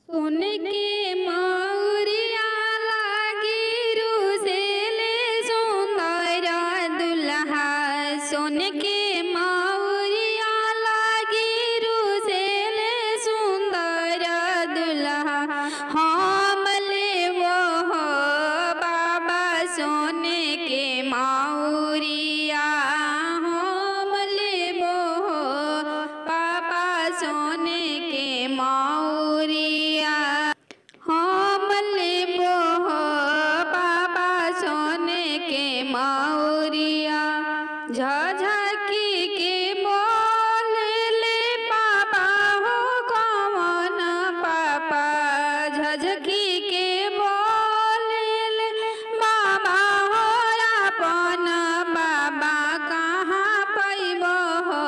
सोने के मौरिया लागी रुसेले सुंदर दुल्हा। सोने के मौरिया लागी रुसेले सुंदर दुल्हा। हम लेबो हो बाबा सोने के मौरिया। हम लेबो हो बाबा सोने के मौरिया। हम लेबो हो बाबा सोने के मौरिया। झझकी के बोले ले पापा हो कौन पापा। झझकी के बोले ले बाबा हो अपन बाबा। कहाँ पैबो हो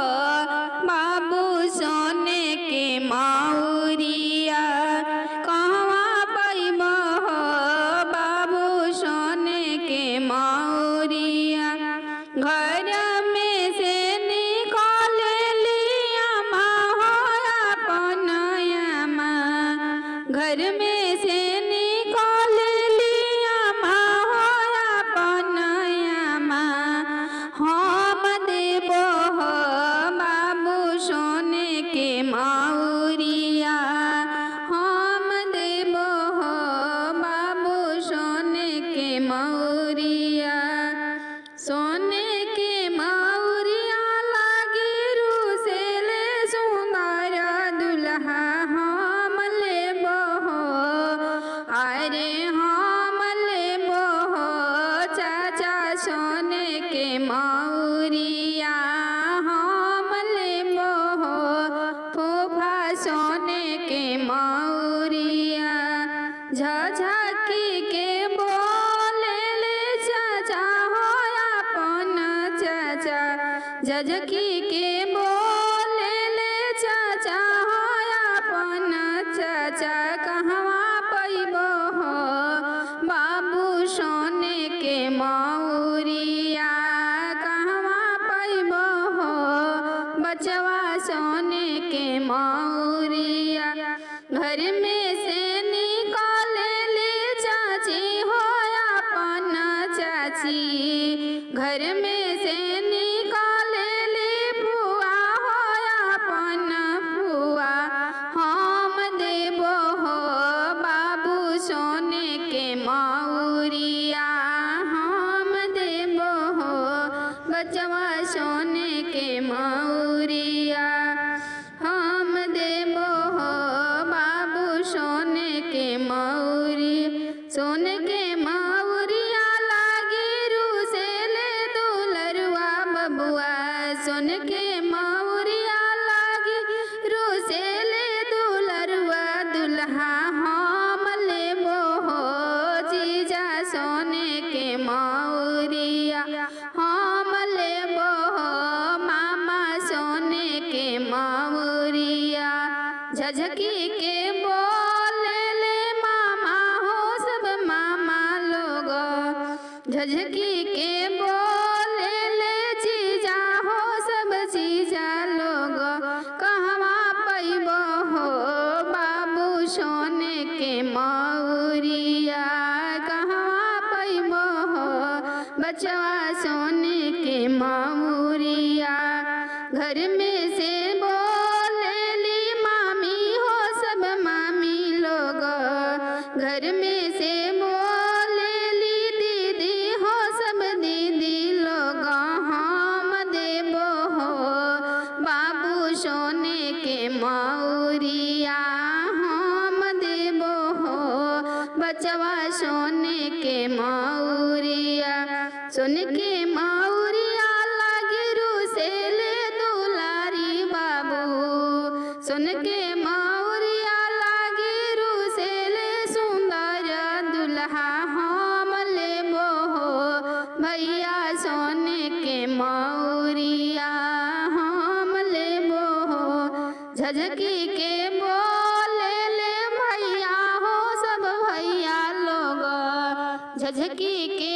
बाबू सोने के मौरिया। कहाँ पैबो हो बाबू सोने के मौरिया। घर में से निकाल लिया माँ हो अपन माँ। घर में से निकाल लिया माँ हो अपन माँ। हम देबो हो बाबू सोने के मौरिया। हम देबो हो बाबू सोने के मौरिया। सोने के मौरिया लागी रुसेले सुंदर दुल्हा। हम लेबो हो अरे हम लेबो हो चाचा सोने के मौरिया। हम लेबो हो फूफा सोने के मौरिया। झझकी के बोले ले चाचा हो अपन चाचा। झझकी के बोले ले चाचा हो अपन चाचा। कहवा पैबो हो बाबू सोने के मौरिया। कहवा पैबो हो बचवा सोने के मौरिया। घर में से निकाल ले चाची हो अपन चाची। घर में से निकाल ले फुआ हो अपन फुआ। हम देबो हो बाबू सोने के मौरिया। हम देबो हो बचवा सोने के मौरिया। हम देबो हो बाबू सोने के मौरिया। सोने के मौरिया लागी रुसेले दुलरुआ बबुआ। सोने के मौरिया लागी रुसेले दुलरुआ दुल्हा। हम लेबो हो जीजा सोने के मौरिया। हम लेबो हो मामा सोने के मौरिया। झझकी के बोले ले मामा हो सब मामा लोग। झझकी के बोले ले जीजा हो सब जीजा लोग। कहवा पैबो हो बाबू सोने के मौरिया। कहवा पैबो हो बचवा सोने के मौरिया। घर में से बोले ली मामी हो सब मामी लोग। घर में से बोले ली दीदी हो सब दीदी लोग। हम देबो हो बाबू सोने के मौरिया। हम देबो हो बचवा सोने के मौरिया। सोने के मौरिया लागी रुसेले दुलारी बाबू। सोने के मौरिया लागी रुसेले सुंदर दुल्हा। हम लेबो हो भैया सोने के मौरिया। हम लेबो हो झझकी के बोले ले भैया हो सब भैया लोग। झझकी के